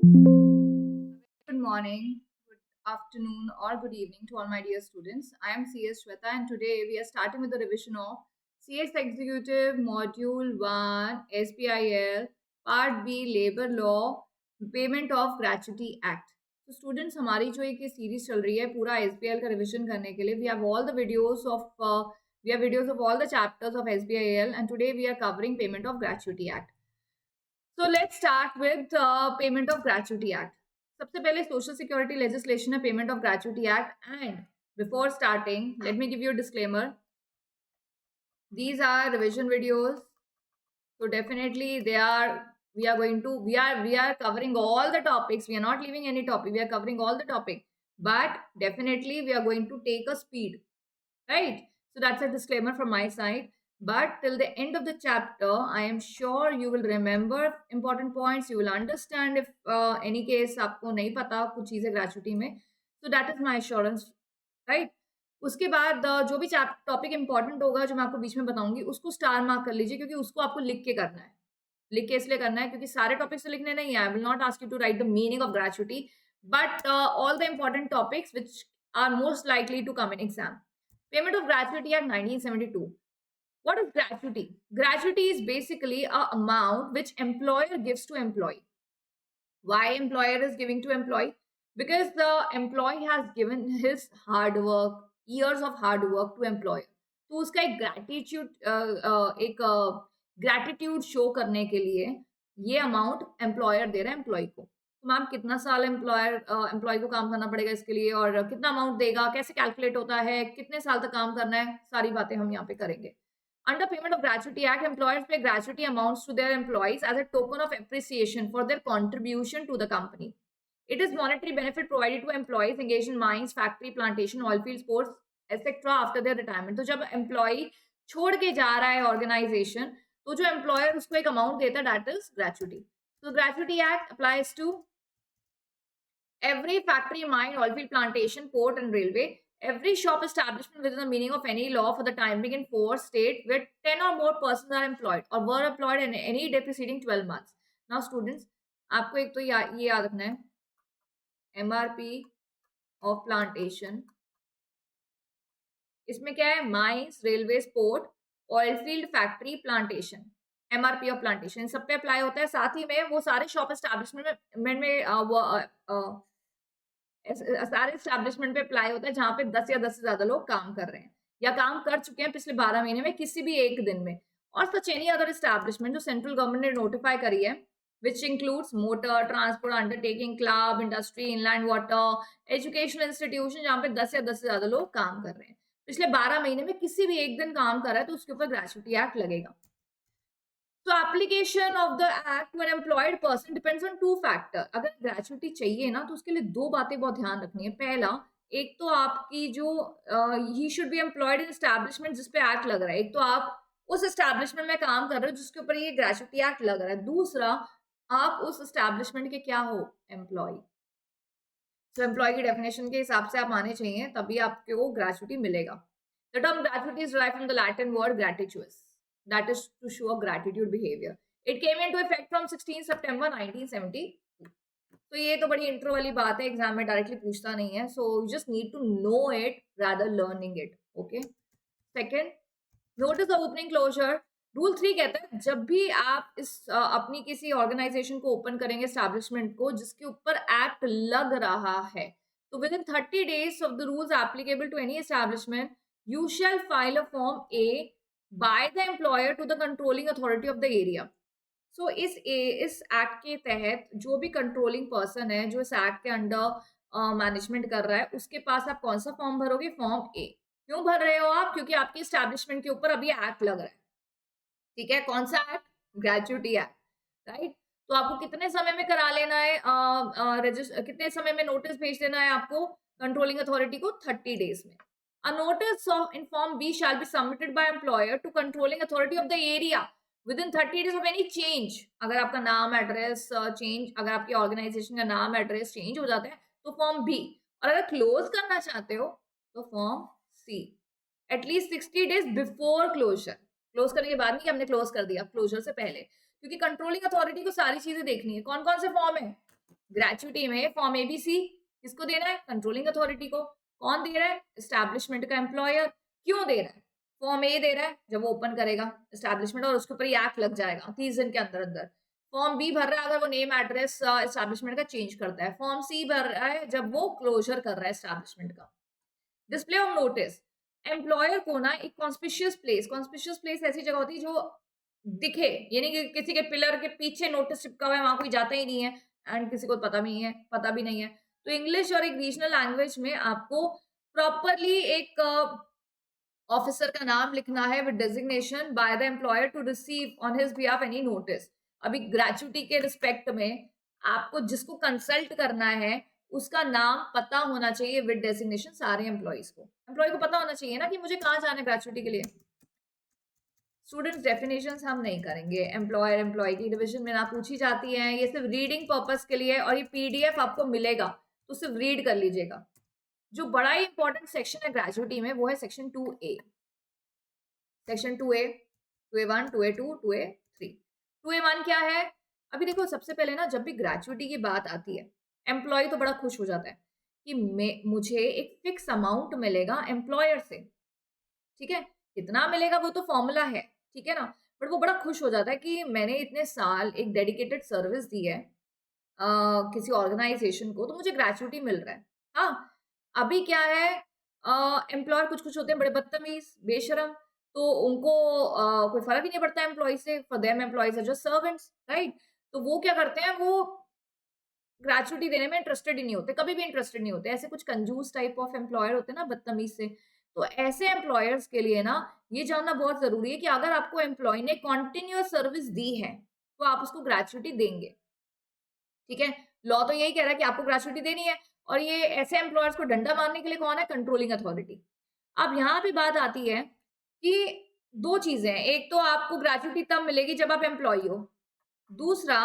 Good morning, good afternoon, or good evening to all my dear students. I am CS Shweta, and today we are starting with the revision of CS Executive Module 1 SPIL Part B Labor Law Payment of Gratuity Act. तो students हमारी जो एक series चल रही है पूरा SPIL का revision करने के लिए we have all the videos of all the chapters of SPIL and today we are covering payment of gratuity act. So let's start with Payment of Gratuity Act. सबसे पहले सोशल सिक्योरिटी लेजिस्लेशन है payment of gratuity act and before starting let me give you disclaimer. These are revision videos, so definitely we are covering all the topics. We are not leaving any topic. We are covering all the topic, but definitely we are going to take a speed, right? So that's a disclaimer from my side. But till the end of the chapter, I am sure you will remember important points. You will understand if any case आपको नहीं पता कुछ चीजें gratuity में. So that is my assurance, right? उसके बाद जो भी टॉपिक इंपॉर्टेंट होगा जो मैं आपको बीच में बताऊंगी उसको स्टार मार्क कर लीजिए क्योंकि उसको आपको लिख के करना है. लिख के इसलिए करना है क्योंकि सारे टॉपिक्स तो लिखने नहीं है. I will not ask you to write the meaning of gratuity but all the important topics which are most likely to come in exam. Payment of Gratuity Act 1972. What is gratuity? Gratuity is basically a amount which employer gives to employee. Why employer is giving to employee? Because the employee has given his hard work, years of hard work to employer. तो उसका एक gratitude show करने के लिए ये amount employer they रहा है employ को. तो मैम कितना साल एम्प्लॉय को काम करना पड़ेगा इसके लिए और कितना अमाउंट देगा, कैसे कैलकुलेट होता है, कितने साल तक काम करना है, सारी बातें हम यहाँ पे करेंगे. Under Payment of Gratuity Act, employers pay gratuity amounts to their employees as a token of appreciation for their contribution to the company. It is monetary benefit provided to employees engaged in mines, factory, plantation, oil field, sports, etc. after their retirement. तो जब employee छोड़ के जा रहा है organization, तो जो employer उसको एक amount देता है, that is gratuity. So Gratuity Act applies to every factory, mine, oil field, plantation, port, and railway. Every shop establishment within the meaning of any law for the time being in force state where 10 or more persons are employed or were employed in any day preceding 12 months. Now students, आपको एक तो ये याद रखना है MRP of plantation. इसमें क्या है? Mines, railway, port, oil field, factory, plantation. MRP of plantation in सब पे अप्लाई होता है. साथ ही में वो सारे शॉप एस्टैब्लिशमेंट में सारे एस्टैब्लिशमेंट पे अप्लाई होता है जहां पे 10 या 10 से ज्यादा लोग काम कर रहे हैं या काम कर चुके हैं पिछले 12 महीने में किसी भी एक दिन में. और सच एनी अदर एस्टैब्लिशमेंट जो सेंट्रल गवर्नमेंट ने नोटिफाई करी है which includes motor, transport, undertaking, club, industry, inland water, educational institution जहाँ पे 10 या 10 से ज्यादा लोग काम कर रहे हैं पिछले 12 महीने में किसी भी एक दिन काम कर रहा है तो उसके ऊपर ग्रेचुटी एक्ट लगेगा. तो application of the act to an employed person depends on two factor. अगर ग्रेचुटी चाहिए ना तो उसके लिए दो बातें बहुत ध्यान रखनी है. पहला, एक तो आपकी जो he should be employed in establishment जिस पे एक्ट लग रहा है. एक तो आप उस एस्टैब्लिशमेंट में काम कर रहे हो जिसके ऊपर ये ग्रेचुटी एक्ट लग रहा है. दूसरा, आप उस एस्टैब्लिशमेंट के क्या हो? एम्प्लॉय. तो एम्प्लॉय की डेफिनेशन के हिसाब से आप आने चाहिए तभी आपको ग्रेचुटी मिलेगा. The term gratuity is derived from the Latin word gratuitus, that is to show a gratitude behavior. It came into effect from 16 September 1970. तो ये तो बड़ी इंट्रो वाली बात है, एग्जाम में डायरेक्टली पूछता नहीं है. So you just need to know it rather learning it. Okay. Second, notice of opening closure. Rule 3 कहता है जब भी आप इस अपनी किसी ऑर्गेनाइजेशन को ओपन करेंगे एस्टैब्लिशमेंट को जिसके ऊपर एक्ट लग रहा है तो within 30 days of the rules applicable to any establishment you shall file a form A by the employer to the controlling authority of the area. So इस एक्ट के तहत जो भी कंट्रोलिंग पर्सन है जो इस एक्ट के under management कर रहा है उसके पास आप कौन सा फॉर्म भरोगे? फॉर्म ए. क्यों भर रहे हो आप? क्योंकि आपकी एस्टैब्लिशमेंट के ऊपर अभी एक्ट लग रहा है. ठीक है. कौन सा एक्ट? Gratuity act. राइट. तो आपको कितने समय में करा लेना है? कितने समय में नोटिस भेज देना है आपको कंट्रोलिंग अथॉरिटी को? 30 days में. A notice in Form B shall be submitted by employer to controlling authority of the area within 30 days of any change. अगर आपका नाम एड्रेस चेंज, अगर आपकी ऑर्गेनाइजेशन का नाम एड्रेस चेंज हो जाता है तो फॉर्म बी. और अगर क्लोज करना चाहते हो तो form C. At least 60 days before closure. Close करने के बाद नहीं कि हमने क्लोज कर दिया, क्लोजर से पहले. क्योंकि कंट्रोलिंग अथॉरिटी को सारी चीजें देखनी है. कौन कौन से फॉर्म है? ग्रेचुटी में फॉर्म एबीसी किसको देना है? कंट्रोलिंग अथॉरिटी को। कौन दे रहा है? एस्टैब्लिशमेंट का एम्प्लॉयर। क्यों दे रहा है? फॉर्म ए दे रहा है, जब वो ओपन करेगा एस्टैब्लिशमेंट और उसके ऊपर ये एक्ट लग जाएगा 30 दिन के अंदर अंदर। फॉर्म बी भर रहा है अगर वो नेम एड्रेस एस्टैब्लिशमेंट का चेंज करता है। फॉर्म सी भर रहा है जब वो क्लोजर कर रहा है एस्टैब्लिशमेंट का। डिस्प्ले ऑफ नोटिस, एम्प्लॉयर को ना एक कॉन्स्पिशियस प्लेस ऐसी जगह होती है जो दिखे, यानी कि किसी के पिलर के पीछे नोटिस चिपका हुआ है, वहां कोई जाता ही नहीं है एंड किसी को पता भी नहीं है। तो इंग्लिश और एक रीजनल लैंग्वेज में आपको प्रॉपरली एक ऑफिसर का नाम लिखना है with designation by the employer to receive on his behalf any notice. अभी ग्रेचुटी के रिस्पेक्ट में आपको जिसको कंसल्ट करना है उसका नाम पता होना चाहिए विद डेजिग्नेशन सारे एम्प्लॉयज को। एम्प्लॉय को पता होना चाहिए ना कि मुझे कहाँ जाना है ग्रेचुटी के लिए। स्टूडेंट्स डेफिनेशंस हम नहीं करेंगे, एम्प्लॉयर एम्प्लॉय की डिवीजन में ना पूछी जाती है, ये सिर्फ रीडिंग पर्पस के लिए और ये पीडीएफ आपको मिलेगा तो सिर्फ रीड कर लीजिएगा। जो बड़ा ही इंपॉर्टेंट सेक्शन है ग्रेजुएटी में वो है section 2A। Section 2A, 2A1, 2A2, 2A3। 2A1 क्या है? अभी देखो सबसे पहले ना जब भी ग्रेजुएटी की बात आती है एम्प्लॉय तो बड़ा खुश हो जाता है कि मुझे एक फिक्स अमाउंट मिलेगा एम्प्लॉयर से। ठीक है, कितना मिलेगा वो तो फॉर्मूला है, ठीक है ना, बट वो बड़ा खुश हो जाता है कि मैंने इतने साल एक डेडिकेटेड सर्विस दी है किसी ऑर्गेनाइजेशन को, तो मुझे ग्रेचुटी मिल रहा है। हाँ, अभी क्या है, एम्प्लॉयर कुछ कुछ होते हैं बड़े बदतमीज बेशरम, तो उनको कोई फर्क ही नहीं पड़ता एम्प्लॉय से। For them employees are just servants, right. तो वो क्या करते हैं, वो ग्रेचुटी देने में इंटरेस्टेड ही नहीं होते, कभी भी इंटरेस्टेड नहीं होते। ऐसे कुछ कंजूस टाइप ऑफ एम्प्लॉयर होते हैं ना, बदतमीज से। तो ऐसे एम्प्लॉयर्स के लिए ना ये जानना बहुत जरूरी है कि अगर आपको एम्प्लॉय ने कॉन्टिन्यूअस सर्विस दी है तो आप उसको ग्रेचुटी देंगे। ठीक है, लॉ तो यही कह रहा है कि आपको ग्रेचुटी देनी है। और ये ऐसे एम्प्लॉयर्स को डंडा मारने के लिए कौन है? Controlling authority. अब यहाँ पे बात आती है कि दो चीजें हैं, एक तो आपको ग्रेचुटी तब मिलेगी जब आप एम्प्लॉय हो, दूसरा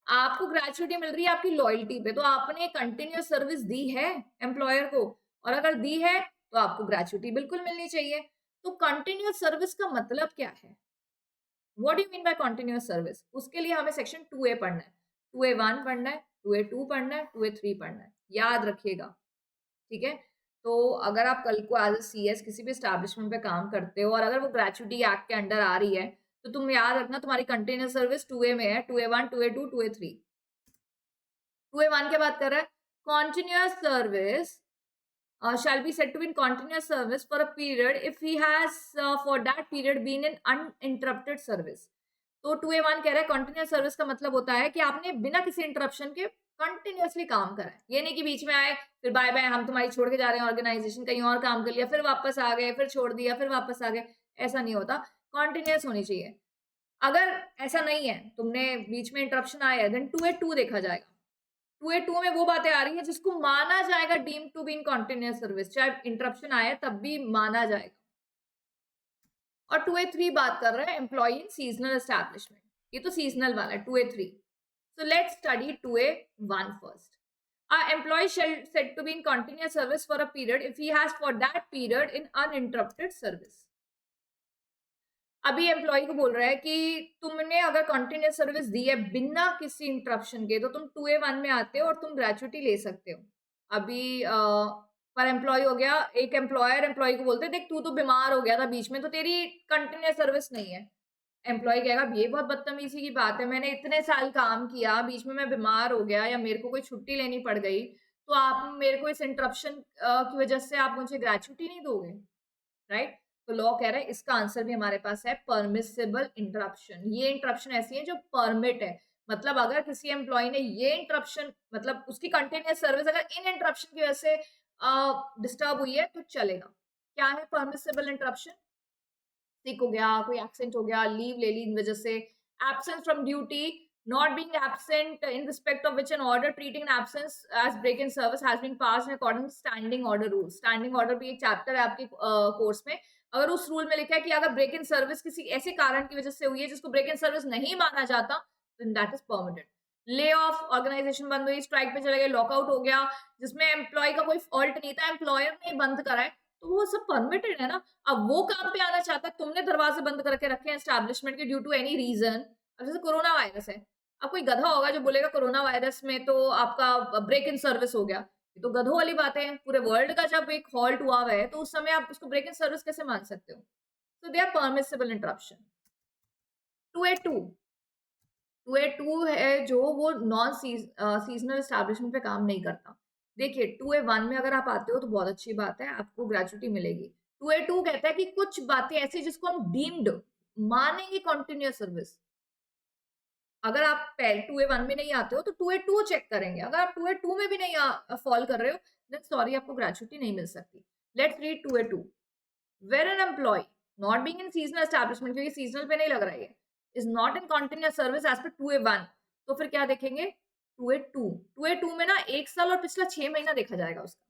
आपको ग्रेचुटी मिल रही है आपकी लॉयल्टी पे, तो आपने कंटिन्यूअस सर्विस दी है एम्प्लॉयर को, और अगर दी है तो आपको ग्रेचुटी बिल्कुल मिलनी चाहिए। तो कंटिन्यूअस सर्विस का मतलब क्या है? What do you mean by continuous service? उसके लिए हमें सेक्शन 2A पढ़ना है, 2A1 पढ़ना है, 2A2 पढ़ना है, 2A3 पढ़ना है, याद रखिएगा। ठीक है, तो अगर आप कल को एज CS किसी भी एस्टैब्लिशमेंट पे काम करते हो और अगर वो ग्रेचुटी एक्ट के अंडर आ रही है तो तुम याद रखना तुम्हारी कंटिन्यूअस सर्विस 2A में है, 2A1, 2A2, 2A3। 2A1 क्या बात कर रहा है? Continuous service shall be said to be in continuous service for a period if he has for that period been in uninterrupted service। तो 2A1 कह रहा है कंटिन्यूअस सर्विस का मतलब होता है कि आपने बिना किसी इंटरप्शन के कंटिन्यूअसली काम करा है। ये नहीं कि बीच में आए फिर बाय बाय हम तुम्हारी छोड़ के जा रहे हैं ऑर्गेनाइजेशन, कहीं और काम कर लिया फिर वापस आ गए, फिर छोड़ दिया फिर वापस आ गए, ऐसा नहीं होता। कंटिन्यूअस होनी चाहिए। अगर ऐसा नहीं है, तुमने बीच में इंटरप्शन आया है, देन 2A2 देखा जाएगा। 2A2 में वो बातें आ रही है जिसको माना जाएगा deemed to be in continuous service, चाहे इंटरप्शन आया तब भी माना जाएगा। और 2A3 बात कर रहा है एम्प्लॉय इन सीजनल एस्टैब्लिशमेंट, ये तो सीजनल वाला है 2A3। So let's study 2A1 first. A employee shall said to be in continuous service for a period if he has for that period in uninterrupted service। अभी employ को बोल रहा है कि तुमने अगर कंटिन्यूअस सर्विस दी है बिना किसी इंटरप्शन के तो तुम 2A1 में आते हो और तुम ग्रेचुटी ले सकते हो। अभी पर एम्प्लॉय हो गया, एक एम्प्लॉयर एम्प्लॉय को बोलते देख तू तो बीमार हो गया था बीच में तो तेरी कंटिन्यूअस सर्विस नहीं है। एम्प्लॉय कहेगा ये बहुत बदतमीजी की बात है, मैंने इतने साल काम किया, बीच में मैं बीमार हो गया या मेरे को कोई छुट्टी लेनी पड़ गई तो आप मेरे को इस इंटरप्शन की वजह से आप मुझे ग्रेचुटी नहीं दोगे, राइट। तो लॉ कह रहा है इसका आंसर भी हमारे पास है परमिसिबल इंटरप्शन। ये इंटरप्शन ऐसी है जो परमिट है, मतलब अगर किसी एम्प्लॉय ने ये इंटरप्शन मतलब उसकी कंटिन्यूअस सर्विस अगर इन इंटरप्शन की वजह से डिस्टर्ब हुई है तो चलेगा। क्या है परमिसिबल इंटरप्शन? सिक हो गया, कोई एक्सीडेंट हो गया, लीव ले ली इन वजह से, absence from duty, not being absent in respect of which an order treating an absence as break in service has been passed in accordance with standing order rules। standing order भी एक chapter है आपके course में। अगर उस rule में लिखा है कि अगर ब्रेक इन सर्विस किसी ऐसे कारण की वजह से हुई है जिसको ब्रेक इन सर्विस नहीं माना जाता then that is permitted। Lay off, organisation बंद हुई, स्ट्राइक पे चले गए, लॉकआउट हो गया जिसमें एम्प्लॉय का कोई फॉल्ट नहीं था, एम्प्लॉयर ने बंद करा है, तो वो सब परमिटेड है ना। अब वो काम पे आना चाहता है, तुमने दरवाजे बंद करके रखे हैं एस्टैब्लिशमेंट के ड्यू टू एनी रीजन, अब जैसे कोरोना वायरस है, अब कोई गधा होगा जो बोलेगा कोरोना वायरस में तो आपका ब्रेक इन सर्विस हो गया। ये तो गधों वाली बातें हैं। पूरे वर्ल्ड का जब एक हॉल्ट हुआ हुआ है तो उस समय आप उसको ब्रेक इन सर्विस कैसे मान सकते हो? So they are permissible interruption. 2A2 2A2 है जो वो नॉन सीज़नल एस्टेब्लिशमेंट पे काम नहीं करता। देखिए 2A1 में अगर आप आते हो तो बहुत अच्छी बात है, आपको ग्रेच्युटी मिलेगी। 2A2 कहता है कि कुछ बातें ऐसी जिसको हम डीम्ड मानेंगे कंटिन्यूअस सर्विस। अगर आप पहले 2A1 में नहीं आते हो तो 2A2 चेक करेंगे। अगर आप 2A2 में भी नहीं फॉल कर रहे हो देन सॉरी आपको ग्रेच्युटी नहीं मिल सकती। Let's read 2A2 where an employee not being in seasonal establishment, क्योंकि सीजनल पे नहीं लग रहा है ये, is not in continuous service as per 2A1, तो फिर क्या देखेंगे 2A2 में ना 1 साल और पिछला 6 महीना देखा जाएगा उसका।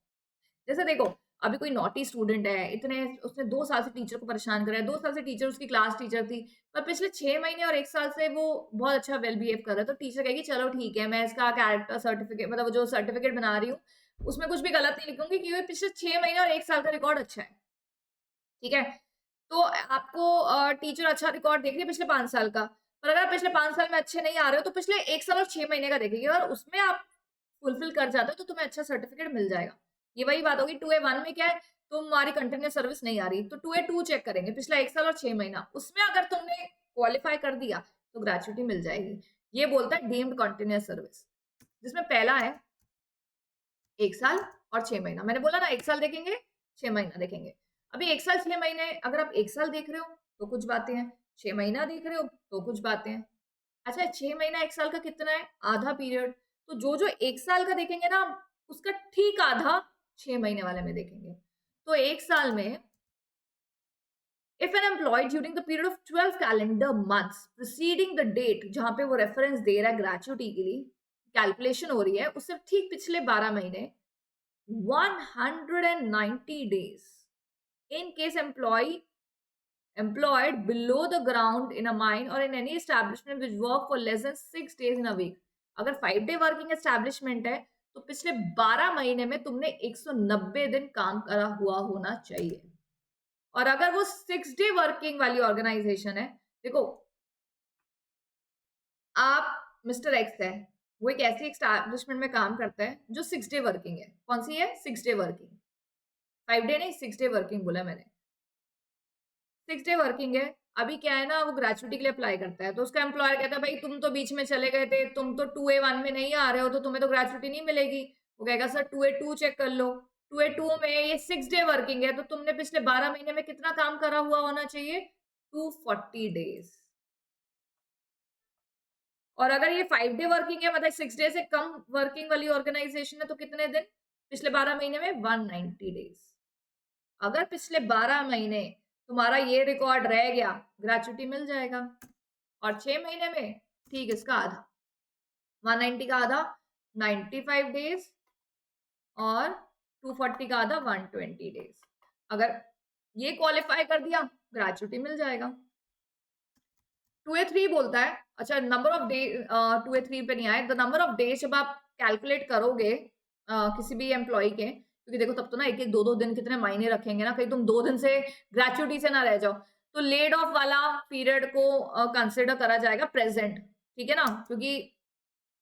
जैसे देखो अभी कोई नॉटी स्टूडेंट है, इतने उसने 2 साल से टीचर को परेशान करा है, 2 साल से टीचर उसकी क्लास टीचर थी, पर पिछले 6 महीने और 1 साल से वो बहुत अच्छा वेल बिहेव कर रहा है, तो टीचर कहेगी चलो ठीक है, मैं इसका कैरेक्टर सर्टिफिकेट मतलब जो सर्टिफिकेट बना रही हूँ, उसमें कुछ भी गलत नहीं लिखूंगी क्योंकि पिछले 6 महीने और 1 साल का रिकॉर्ड अच्छा है। ठीक है? तो आपको टीचर अच्छा रिकॉर्ड देख रही है पिछले 5 साल का, पर अगर आप पिछले 5 साल में अच्छे नहीं आ रहे हो, तो पिछले 1 साल और 6 महीने का देखेगी और उसमें आप फुलफिल कर जाते हो, तो तुम्हें अच्छा सर्टिफिकेट मिल जाएगा। ये वही बात होगी 2A1 में क्या है, तुम्हारी कंटिन्यूअस सर्विस नहीं आ रही, तो 2A2 चेक करेंगे, पिछला 1 साल और 6 महीना, उसमें अगर तुमने क्वालिफाई कर दिया, तो ग्रेच्युटी मिल जाएगी। ये बोलता है डीम्ड कंटिन्यूअस सर्विस, जिसमें पहला है 1 साल और 6 महीना। मैंने बोला ना 1 साल देखेंगे, 6 महीना देखेंगे। अभी 1 साल 6 महीने अगर आप 1 साल देख रहे हो तो कुछ बातें हैं, 6 महीना देख रहे हो तो कुछ बातें हैं। अच्छा 6 महीना 1 साल का कितना है? आधा पीरियड। तो जो 1 साल का देखेंगे ना उसका ठीक आधा 6 महीने वाले में देखेंगे। तो 1 साल में if an employee during the period of 12 calendar months preceding the date जहां पे वो रेफरेंस दे रहा है ग्रेच्युटी के लिए, कैलकुलेशन हो रही है उससे ठीक पिछले 12 महीने 190 days in case employed below the ground in a mine or in any establishment which work for less than 6 days in a week। अगर 5 day वर्किंग एस्टेब्लिशमेंट है तो पिछले 12 महीने में तुमने 190 दिन काम करा हुआ होना चाहिए। और अगर वो 6 डे वर्किंग वाली ऑर्गेनाइजेशन है, देखो आप मिस्टर एक्स है, वो एक ऐसी एस्टैब्लिशमेंट में काम करता है जो 6 डे वर्किंग है। कौन सी है? 6 डे वर्किंग। 5 डे नहीं, 6 डे वर्किंग बोला मैंने। 6 डे वर्किंग है। अभी क्या है ना, वो ग्रेच्युटी के लिए अप्लाई करता है, तो उसका एम्प्लॉयर कहता है भाई तुम तो बीच में चले गए थे, तुम तो 2A1 में नहीं आ रहे हो, तो तुम्हें तो ग्रेच्युटी नहीं मिलेगी। वो कहेगा सर 2A2 चेक कर लो। 2A2 में ये 6 डे वर्किंग है, तो तुमने पिछले 12 महीने में कितना काम करा हुआ होना चाहिए? 240 डेज। और अगर ये 5 डे वर्किंग है, मतलब 6 डे से कम वर्किंग वाली ऑर्गेनाइजेशन है, तो कितने दिन पिछले 12 महीने में? 190 डेज। अगर पिछले 12 महीने तुम्हारा ये रिकॉर्ड रह गया, ग्रेच्युटी मिल जाएगा। और 6 महीने में ठीक इसका आधा, 190 का आधा 95 डेज और 240 का आधा 120 डेज। अगर ये क्वालिफाई कर दिया, ग्रेच्युटी मिल जाएगा। 2A3 बोलता है, अच्छा नंबर ऑफ डे 2A3 पे नहीं आए, द नंबर ऑफ डेज जब आप कैलकुलेट करोगे किसी भी एम्प्लॉय के, क्योंकि देखो तब तो ना एक एक दो दो दिन कितने मायने रखेंगे ना, कहीं तुम 2 दिन से ग्रेच्युटी से ना रह जाओ, तो लेड ऑफ वाला पीरियड को कंसिडर करा जाएगा प्रेजेंट। ठीक है ना, क्योंकि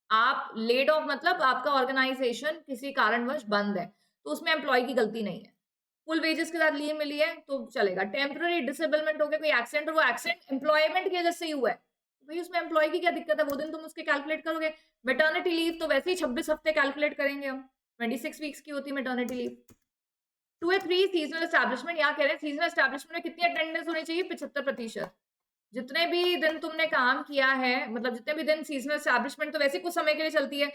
आप लेड ऑफ मतलब आपका ऑर्गेनाइजेशन किसी कारणवश बंद है, तो उसमें एम्प्लॉय की गलती नहीं है। फुल वेजेस के साथ लीव मिली है तो चलेगा। टेम्पररी डिसेबलमेंट हो गया, कोई एक्सीडेंट, और वो एक्सीडेंट एम्प्लॉयमेंट की वजह से ही हुआ है, तो भाई उसमें एम्प्लॉय की क्या दिक्कत है, वो दिन तुम उसके कैलकुलेट करोगे। मेटर्निटी लीव तो वैसे ही 26 हफ्ते कैलकुलेट करेंगे हम, 26 वीक्स की होती है maternity leave. 2A3 seasonal establishment, यहाँ कह रहे हैं सीजनल एस्टैब्लिशमेंट में कितनी अटेंडेंस होनी चाहिए? 75%। जितने भी दिन तुमने काम किया है, मतलब जितने भी दिन सीजनल एस्टैब्लिशमेंट तो वैसे कुछ समय के लिए चलती है,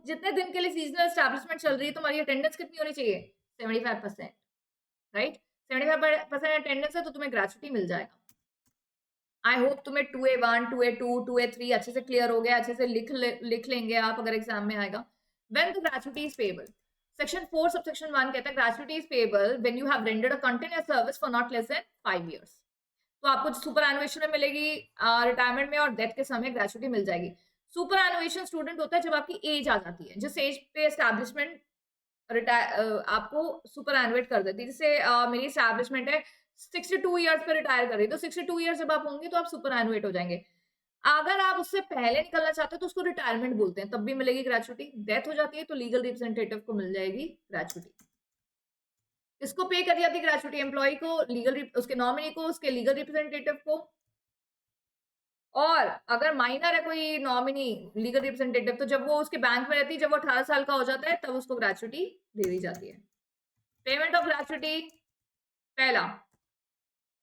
जितने दिन के लिए सीजनल एस्टैब्लिशमेंट चल रही है तुम्हारी अटेंडेंस कितनी होनी चाहिए? 75%। राइट, 75% अटेंडेंस है तो तुम्हें ग्रेच्युटी मिल जाएगा। आई होप तुम्हें 2A1 2A2 2A3 अच्छे से क्लियर हो गया, अच्छे से लिख लेंगे आप अगर एग्जाम में आएगा। When the gratuity is payable, section 4 subsection 1 कहता है gratuity is payable when you have rendered a continuous service for not less than 5 years. तो आपको सुपर एनुएशन में मिलेगी, रिटायरमेंट में और डेथ के समय ग्रेच्युटी मिल जाएगी। सुपर एनुएशन स्टूडेंट होता है जब आपकी एज आ जाती है, जिस एज पे एस्टैब्लिशमेंट आपको सुपर एनुएट कर देती है। जैसे मेरी एस्टैब्लिशमेंट है 62 ईयर्स पे रिटायर कर रही है, तो 62 ईयर्स जब आप होंगे तो आप सुपर एनुएट हो जाएंगे। अगर आप उससे पहले निकलना चाहते हो तो उसको रिटायरमेंट बोलते हैं, तब भी मिलेगी ग्रेचुटी। डेथ हो जाती है तो लीगल रिप्रेजेंटेटिव को मिल जाएगी ग्रेचुटी। इसको पे कर जाती है ग्रेचुटी, एम्प्लॉय को, लीगल उसके नॉमिनी को, उसके लीगल रिप्रेजेंटेटिव को। और अगर माइनर है कोई नॉमिनी लीगल रिप्रेजेंटेटिव, तो जब वो उसके बैंक में रहती है, जब वो 18 साल का हो जाता है, तब उसको ग्रेचुटी दे दी जाती है। पेमेंट ऑफ ग्रेचुटी, पहला,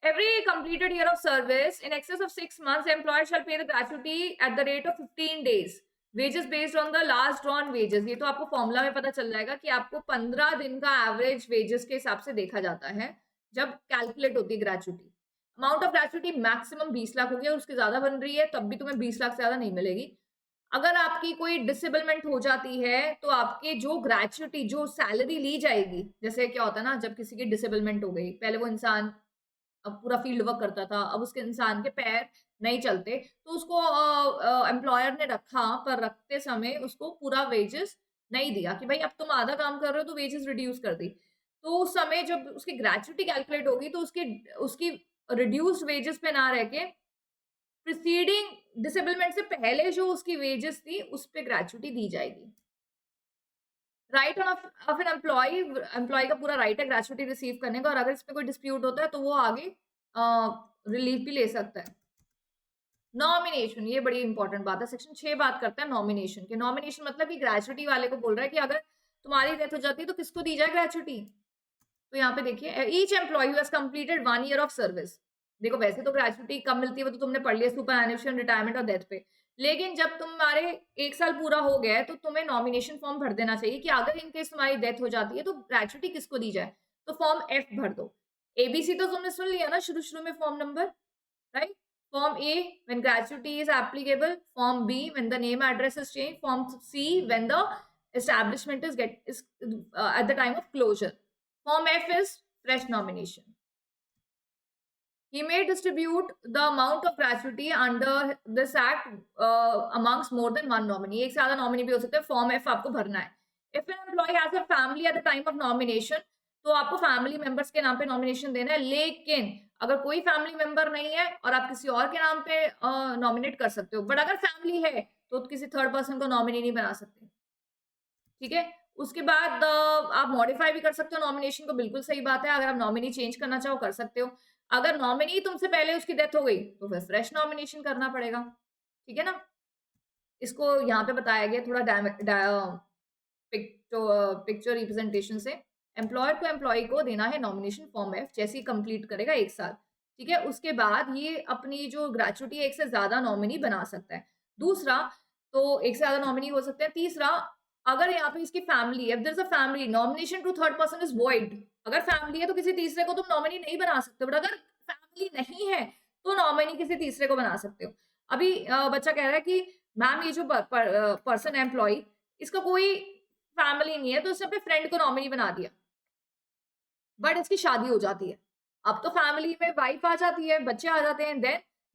every completed year of service in excess of 6 months, the employer shall pay the gratuity at the rate of 15 days wages based on the last drawn wages। ये तो आपको formula में पता चल जाएगा कि आपको 15 दिन का एवरेज वेजेस के हिसाब से देखा जाता है जब कैलकुलेट होती है gratuity. Amount of gratuity maximum 20 lakh होगी, और उसके ज्यादा बन रही है तब भी तुम्हें 20 लाख से ज्यादा नहीं मिलेगी। अगर आपकी कोई डिसेबलमेंट हो जाती है तो आपके जो ग्रेचुटी, जो सैलरी ली जाएगी, जैसे क्या होता है ना, जब किसी की डिसेबलमेंट हो गई, पहले वो इंसान अब पूरा फील्ड वर्क करता था, अब उसके इंसान के पैर नहीं चलते, तो उसको एम्प्लॉयर ने रखा, पर रखते समय उसको पूरा वेजेस नहीं दिया कि भाई अब तुम आधा काम कर रहे हो तो वेजेस रिड्यूस कर दी। तो उस समय जब उसकी ग्रेचुटी कैलकुलेट होगी तो उसकी उसकी रिड्यूस्ड वेजेस पे ना रह के प्रिसीडिंग डिसेबलमेंट से पहले जो उसकी वेजेस थी उस पे ग्रेचुटी दी जाएगी। Right of an employee, employee का पूरा राइट है ग्रेचुटी रिसीव करने का, और अगर इसमें कोई डिस्प्यूट होता है तो वो आगे रिलीफ भी ले सकता है। नॉमिनेशन, ये बड़ी इंपॉर्टेंट बात है, सेक्शन 6 बात करता है नॉमिनेशन के। नॉमिनेशन मतलब कि ग्रेचुटी वाले को बोल रहा है कि अगर तुम्हारी डेथ हो जाती है तो किसको दी जाए ग्रेचुटी। तो यहाँ पे देखिए, each employ who has completed 1 year of service. देखो वैसे तो ग्रेचुटी कब मिलती है वो तो तुमने पढ़ लिया, सुपर एनुएशन, रिटायरमेंट और डेथ पे। लेकिन जब तुम्हारे 1 साल पूरा हो गया है तो तुम्हें नॉमिनेशन फॉर्म भर देना चाहिए कि अगर इन केस तुम्हारी डेथ हो जाती है तो ग्रेचुटी किसको दी जाए। तो फॉर्म एफ भर दो। एबीसी तो तुमने सुन लिया ना शुरू शुरू में form number, right. Form A, when gratuity is applicable. Form B, when the name address is changed. Form C, when the establishment is at the time of closure. Form F is fresh nomination. He may distribute the amount of gratuity under this act amongst more than one nominee. एक से ज़्यादा nominee भी हो सकते हैं। Form F आपको भरना है। If an employee has a family at the time of nomination, तो आपको फैमिली मेंबर्स के नाम पे नॉमिनेशन देना है। लेकिन अगर कोई फैमिली मेंबर नहीं है और आप किसी और के नाम पे नॉमिनेट कर सकते हो, बट अगर फैमिली है तो किसी थर्ड पर्सन को नॉमिनी नहीं बना सकते, ठीक है। उसके बाद आप मॉडिफाई भी कर सकते हो नॉमिनेशन को, बिल्कुल सही बात है। अगर आप नॉमिनी चेंज करना चाहो कर सकते हो। अगर नॉमिनी तुमसे पहले उसकी डेथ हो गई तो फिर फ्रेश नॉमिनेशन करना पड़ेगा, ठीक है ना। इसको यहाँ पे बताया गया थोड़ा पिक्चर रिप्रेजेंटेशन से। एम्प्लॉयर को एम्प्लॉय को देना है नॉमिनेशन फॉर्म एफ जैसे ही कंप्लीट करेगा 1 साल, ठीक है। उसके बाद ये अपनी जो ग्रेचुटी है एक से ज्यादा नॉमिनी बना सकता है। दूसरा, तो एक से ज्यादा नॉमिनी हो सकते हैं। तीसरा, अगर यहाँ पे इसकी फैमिली है, there is a family, nomination to third person is void. अगर फैमिली है तो किसी तीसरे को तुम नॉमिनी नहीं बना सकते, बट अगर फैमिली नहीं है तो नॉमिनी किसी तीसरे को बना सकते हो। अभी बच्चा कह रहा है कि मैम ये जो पर्सन है एम्प्लॉय, इसका कोई फैमिली नहीं है तो उसने अपने फ्रेंड को नॉमिनी बना दिया, बट इसकी शादी हो जाती है। अब तो फैमिली में वाइफ आ जाती है, बच्चे आ जाते हैं,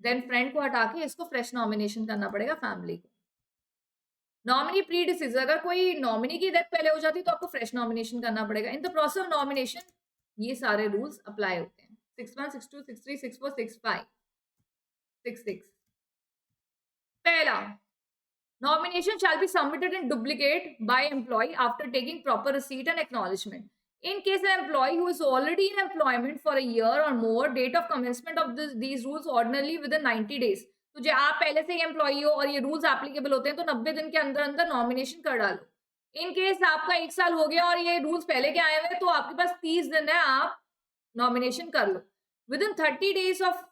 देन फ्रेंड को हटा के इसको फ्रेश नॉमिनेशन करना पड़ेगा फैमिली को। नॉमिनी प्री डिसीज, अगर कोई नॉमिनी की डेथ पहले हो जाती है तो आपको फ्रेश नॉमिनेशन करना पड़ेगा। In the process of nomination ये सारे रूल्स अप्लाई होते हैं। 61, 62, 63, 64, 65, 66। पहला, nomination shall be submitted in duplicate by employee after taking proper receipt and acknowledgement. In case an employee who is already in employment for a year or more, date of commencement of these rules ordinarily within 90 days. तो जो आप पहले से ही employee हो और ये rules applicable होते हैं तो 90 दिन के अंदर अंदर नॉमिनेशन कर डालो। इन केस आपका 1 साल हो गया और ये रूल्स पहले के आए हुए तो आपके पास 30 दिन है, आप नॉमिनेशन कर लो। Within 30 days of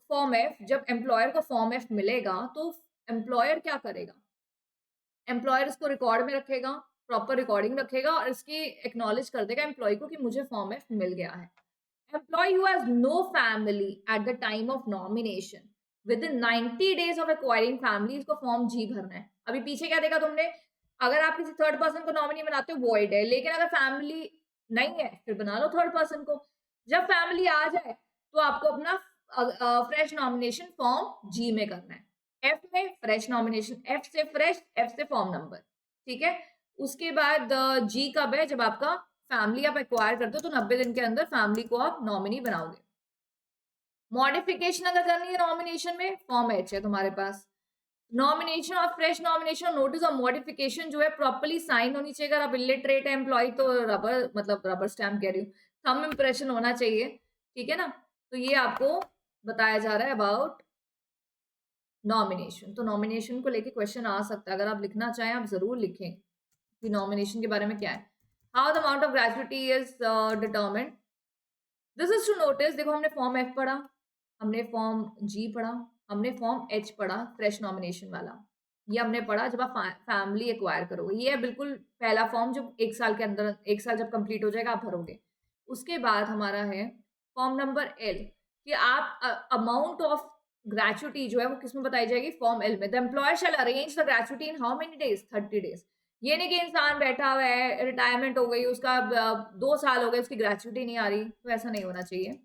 form F, जब एम्प्लॉयर को फॉर्म एफ मिलेगा तो एम्प्लॉयर क्या करेगा, एम्प्लॉयर इसको रिकॉर्ड में रखेगा, प्रॉपर रिकॉर्डिंग रखेगा और इसकी एक्नॉलेज कर देगा एम्प्लॉय को कि मुझे फॉर्म एफ मिल गया है। Employee who has no family at the time of nomination within 90 days of acquiring family, इसको फॉर्म जी भरना है। अभी पीछे क्या देखा तुमने, अगर आप किसी थर्ड पर्सन को नॉमिनी बनाते हो वॉइड है, लेकिन अगर फैमिली नहीं है फिर बना लो थर्ड पर्सन को। जब फैमिली आ जाए तो आपको अपना फ्रेश नॉमिनेशन फॉर्म जी में करना है। एफ में फ्रेश नॉमिनेशन, एफ से फ्रेश, एफ से फॉर्म नंबर, ठीक है। उसके बाद जी कब है, जब आपका फैमिली आप एक्वायर करते हो तो 90 दिन के अंदर फैमिली को आप नॉमिनी बनाओगे। मॉडिफिकेशन अगर करनी है नॉमिनेशन में, फॉर्म एच है तुम्हारे पास। नॉमिनेशन और फ्रेश नॉमिनेशन नोटिस और मॉडिफिकेशन जो है प्रॉपर्ली साइन होनी चाहिए। अगर आप इलिटरेट है एम्प्लॉय तो रबर मतलब रबर स्टैम्प कह रही हूँ, थंब इम्प्रेशन होना चाहिए, ठीक है ना। तो ये आपको बताया जा रहा है अबाउट नॉमिनेशन। तो नॉमिनेशन को लेके क्वेश्चन आ सकता है, अगर आप लिखना चाहें आप जरूर लिखें कि नॉमिनेशन के बारे में क्या है। How the amount of gratuity is determined, this is to notice. देखो हमने फॉर्म एफ पढ़ा, हमने फॉर्म जी पढ़ा, हमने फॉर्म एच पढ़ा फ्रेश नॉमिनेशन वाला, ये हमने पढ़ा जब आप फैमिली एक्वायर करोगे। ये है बिल्कुल पहला फॉर्म जो 1 साल के अंदर, 1 साल जब कंप्लीट हो जाएगा आप भरोगे। उसके बाद हमारा है फॉर्म नंबर एल कि आप अमाउंट ऑफ ग्रेचुइटी जो है वो किसमें बताई जाएगी, फॉर्म एल में। The employer shall arrange the gratuity in how many days, 30 days. ये नहीं कि इंसान बैठा हुआ है, रिटायरमेंट हो गई उसका, 2 साल हो गए उसकी ग्रेचुइटी नहीं आ रही, तो ऐसा नहीं होना चाहिए।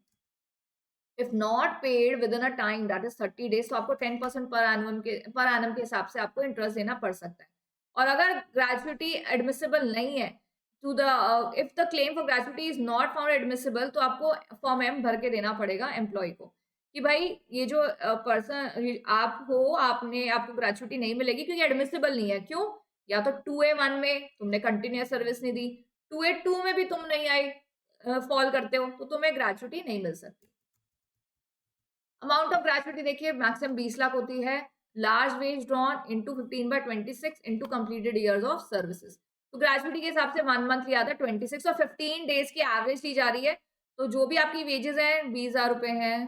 If not paid with in a time that is 30 days, तो आपको 10% पर एनम के हिसाब से आपको इंटरेस्ट देना पड़ सकता है। और अगर ग्रेचुइटी एडमिसिबल नहीं है to the, if the claim for gratuity is not found admissible, तो आपको फॉर्म एम भर के देना पड़ेगा एम्प्लॉय को कि भाई ये जो पर्सन आप हो, आपने आपको ग्रेचुइटी नहीं मिलेगी क्योंकि एडमिसिबल नहीं है। क्यों? या तो 2A1 में तुमने कंटिन्यूअस सर्विस नहीं दी, 2A2 में भी तुम नहीं आए, फॉल करते हो, तो तुम्हें ग्रेचुइटी नहीं मिल सकती। अमाउंट ऑफ ग्रेचुइटी देखिए मैक्सिमम 20 लाख होती है। Large wage drawn into 15/26 into completed years of services. तो ग्रेचुइटी के हिसाब से 1 मंथ लिया था 26 और 15 डेज की एवरेज ली जा रही है। तो जो भी आपकी वेजेस हैं 20,000 रुपए हैं,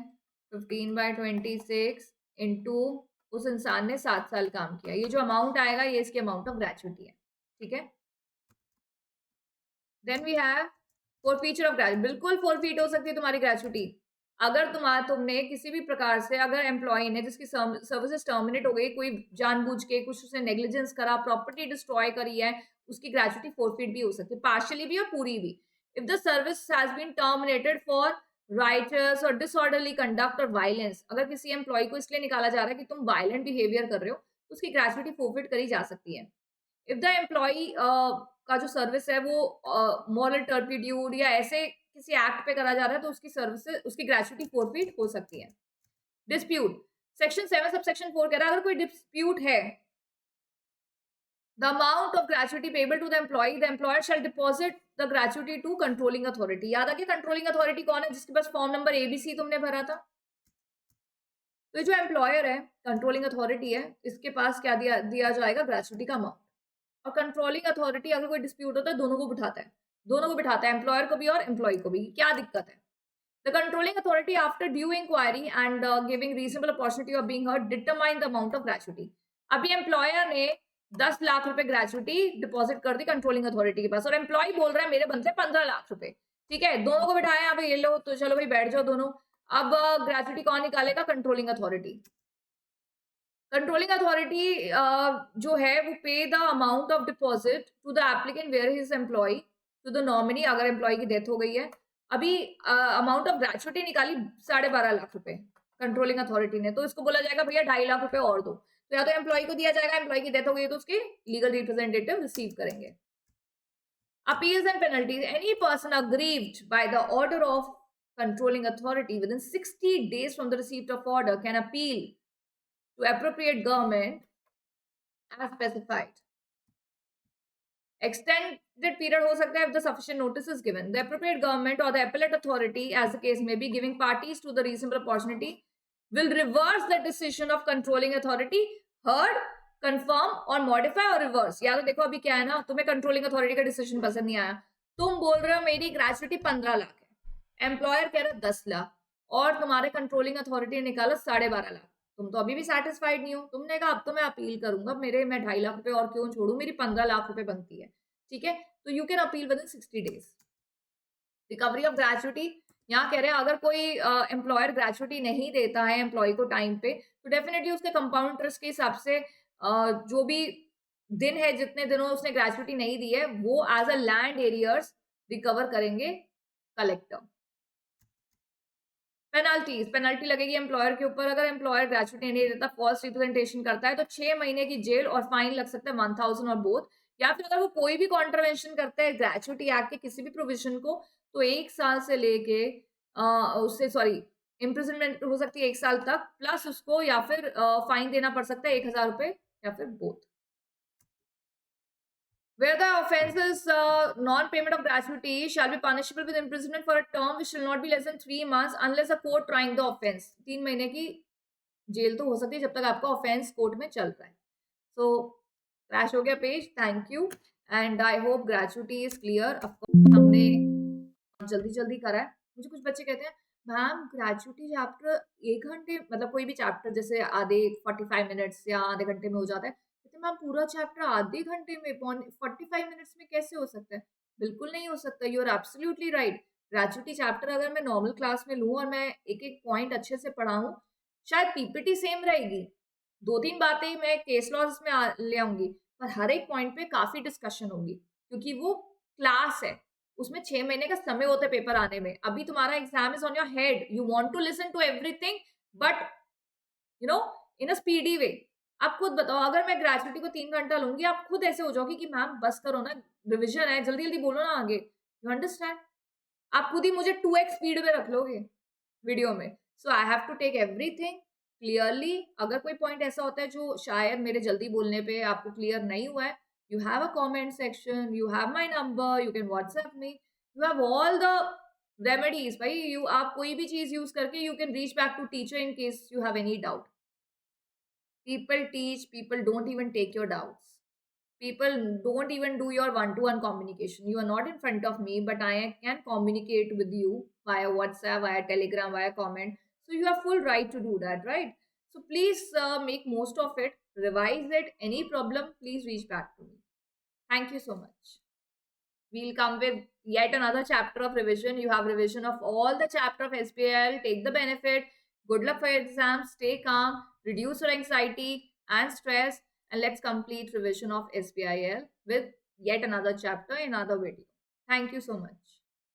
15/26 इंटू उस इंसान ने 7 साल काम किया, ये जो अमाउंट आएगा ये इसकी अमाउंट ऑफ ग्रेचुइटी है, ठीक है। Then we have forfeiture of gratuity. बिल्कुल फॉरफीट हो सकती है तुम्हारी ग्रेचुइटी अगर तुमने किसी भी प्रकार से, अगर एम्प्लॉय ने जिसकी सर्विसेज टर्मिनेट हो गई, कोई जानबूझ के कुछ उसने नेग्लिजेंस करा, प्रॉपर्टी डिस्ट्रॉय करी है, उसकी ग्रेचुइटी फॉरफीट भी हो सकती है, पार्शियली भी और पूरी भी। If the service has been terminated for riotous और डिसऑर्डरली कंडक्ट और वायलेंस, अगर किसी एम्प्लॉय को इसलिए निकाला जा रहा है कि तुम वायलेंट बिहेवियर कर रहे हो, तो उसकी ग्रेचुइटी फॉरफीट करी जा सकती है। इफ द एम्प्लॉय का जो सर्विस है वो मॉरल टर्पिड्यूड या ऐसे किसी एक्ट पे करा जा रहा है, तो उसकी सर्विस, उसकी ग्रेचुइटी फॉरफीट हो सकती है। डिस्प्यूट, सेक्शन 7 सब सेक्शन 4 कह रहा है अगर कोई डिस्प्यूट है, the amount of gratuity payable to the employer shall deposit the gratuity to controlling authority. याद आ गया कंट्रोलिंग अथॉरिटी कौन है, जिसके पास फॉर्म नंबर ABC तुमने भरा था। तो जो एम्प्लॉयर है, कंट्रोलिंग अथॉरिटी है, इसके पास क्या दिया जाएगा, ग्रेचुइटी का अमाउंट। और कंट्रोलिंग अथॉरिटी अगर कोई डिस्प्यूट होता है दोनों को बिठाता है, एम्प्लॉयर को भी और एम्प्लॉय को भी। क्या दिक्कत है? The controlling authority after due inquiry and giving reasonable opportunity of being heard determine the amount of gratuity. अभी एम्प्लॉयर ने 10 लाख रुपए ग्रेचुइटी डिपॉजिट कर दी कंट्रोलिंग अथॉरिटी के पास, और एम्प्लॉय बोल रहा है मेरे बनते 15 लाख रुपए, ठीक है, दोनों को बिठाया यहाँ पे, ये लो तो चलो भाई बैठ जाओ दोनों। अब ग्रेचुइटी कौन निकालेगा, कंट्रोलिंग अथॉरिटी। कंट्रोलिंग अथॉरिटी जो है वो pay the amount of deposit to the applicant where his employee to the nominee, अगर एम्प्लॉय की डेथ हो गई है। अभी अमाउंट ऑफ ग्रेचुइटी निकाली 12.5 लाख रुपए कंट्रोलिंग अथॉरिटी ने, तो इसको बोला जाएगा भैया 2.5 लाख रुपए और दो। तो या तो एम्प्लॉय को दिया जाएगा, एम्प्लॉय की डेथ हो गई तो उसके लीगल रिप्रेजेंटेटिव रिसीव करेंगे। Appeals and penalties, any person aggrieved by the order of controlling authority with in 60 days from the receipt of order can appeal to appropriate government as specified. Extended period हो सकता है if the sufficient notice is given. The appropriate government or the appellate authority, as the case may be, giving parties to the reasonable opportunity, will reverse the decision of controlling authority, heard, confirm or modify or reverse. या तो देखो अभी क्या है ना, तुम्हें controlling authority का decision पसंद नहीं आया, तुम बोल रहे हो मेरी ग्रेचुइटी 15 लाख है, एम्प्लॉयर कह रहा है 10 लाख, और तुम्हारे कंट्रोलिंग अथॉरिटी ने निकाला 12.5 लाख। तुम तो अभी भी सेटिस्फाइड नहीं हो, तुमने कहा अब तो मैं अपील करूंगा, मैं 2.5 लाख रुपए और क्यों छोड़ू, मेरी 15 लाख रुपए बनती है, ठीक है। तो you can appeal with in 60 days। Recovery of gratuity, यहाँ कह रहे हैं अगर कोई एम्प्लॉयर ग्रेचुइटी नहीं देता है एम्प्लॉय को टाइम पे, तो डेफिनेटली उसके कंपाउंड इंटरेस्ट के हिसाब से जो भी दिन है, जितने दिनों उसने ग्रेचुइटी नहीं दी है, वो as a land arrears recover करेंगे कलेक्टर। पेनल्टी लगेगी एम्प्लॉयर के ऊपर, अगर एम्प्लॉयर ग्रेचुइटी नहीं देता, फॉल्स रिप्रेजेंटेशन करता है, तो 6 महीने की जेल और फाइन लग सकता है 1000 और बोथ, या फिर अगर वो कोई भी कॉन्ट्रवेंशन करता है ग्रेचुइटी एक्ट के किसी भी प्रोविजन को, तो 1 साल से लेके उससे इम्प्रिजनमेंट हो सकती है 1 साल तक, प्लस उसको या फिर फाइन देना पड़ सकता है 1000 रुपए या फिर both. Where the offence is non-payment of gratuity shall be punishable with imprisonment for a term which shall not be less than 3 months unless a court trying the offence। 3 महीने की जेल तो हो सकती है जब तक आपका ऑफेंस कोर्ट में चल रहा है। सो क्रैश हो गया page. Thank you and I hope gratuity is clear. Of course हमने जल्दी जल्दी करा है। मुझे कुछ बच्चे कहते हैं मैम ग्रेजुटी चैप्टर 1 घंटे मतलब कोई भी चैप्टर जैसे आधे 45 मिनट्स या आधे घंटे में हो जाता है, कहते मैम पूरा चैप्टर आधे घंटे में 45 मिनट्स में कैसे हो सकता है? बिल्कुल नहीं हो सकता। You are absolutely right. Gratuity chapter अगर मैं नॉर्मल क्लास में लूँ और मैं एक एक पॉइंट अच्छे से पढ़ाऊँ, शायद पीपीटी सेम रहेगी, 2-3 बातें मैं केस लॉज में ले आऊँगी, पर हर एक पॉइंट पे काफ़ी डिस्कशन होगी, क्योंकि वो क्लास है, उसमें 6 महीने का समय होता है पेपर आने में। अभी तुम्हारा exam is on your head, you want to listen to everything but you know in a speedy way. आप खुद बताओ अगर मैं ग्रेजुटी को 3 घंटा लूँगी, आप खुद ऐसे हो जाओगे कि मैम बस करो ना, रिविज़न है, जल्दी-जल्दी बोलो ना आगे। You understand? आप खुद ही मुझे 2x स्पीड में रख लोगे वीडियो में। So I have to take everything clearly. अगर कोई पॉइंट ऐसा होता है जो शायद मेरे जल्दी बोलने पे आपको क्लियर नहीं हुआ है, you have a comment section, you have my number, you can WhatsApp me, you have all the remedies. भाई यू आप कोई भी चीज यूज करके you can reach back to teacher in case you have any doubt. People teach, people don't even take your doubts, people don't even do your one-to-one communication. You are not in front of me, but I can communicate with you via WhatsApp, via Telegram, via comment. So you have full right to do that, right? So please make most of it, revise it. Any problem, please reach back to me. Thank you so much. We'll come with yet another chapter of revision. You have revision of all the chapter of SPL. Take the benefit. Good luck for your exams. Stay calm. Reduce your anxiety and stress. And let's complete revision of SPIL with yet another chapter in another video. Thank you so much.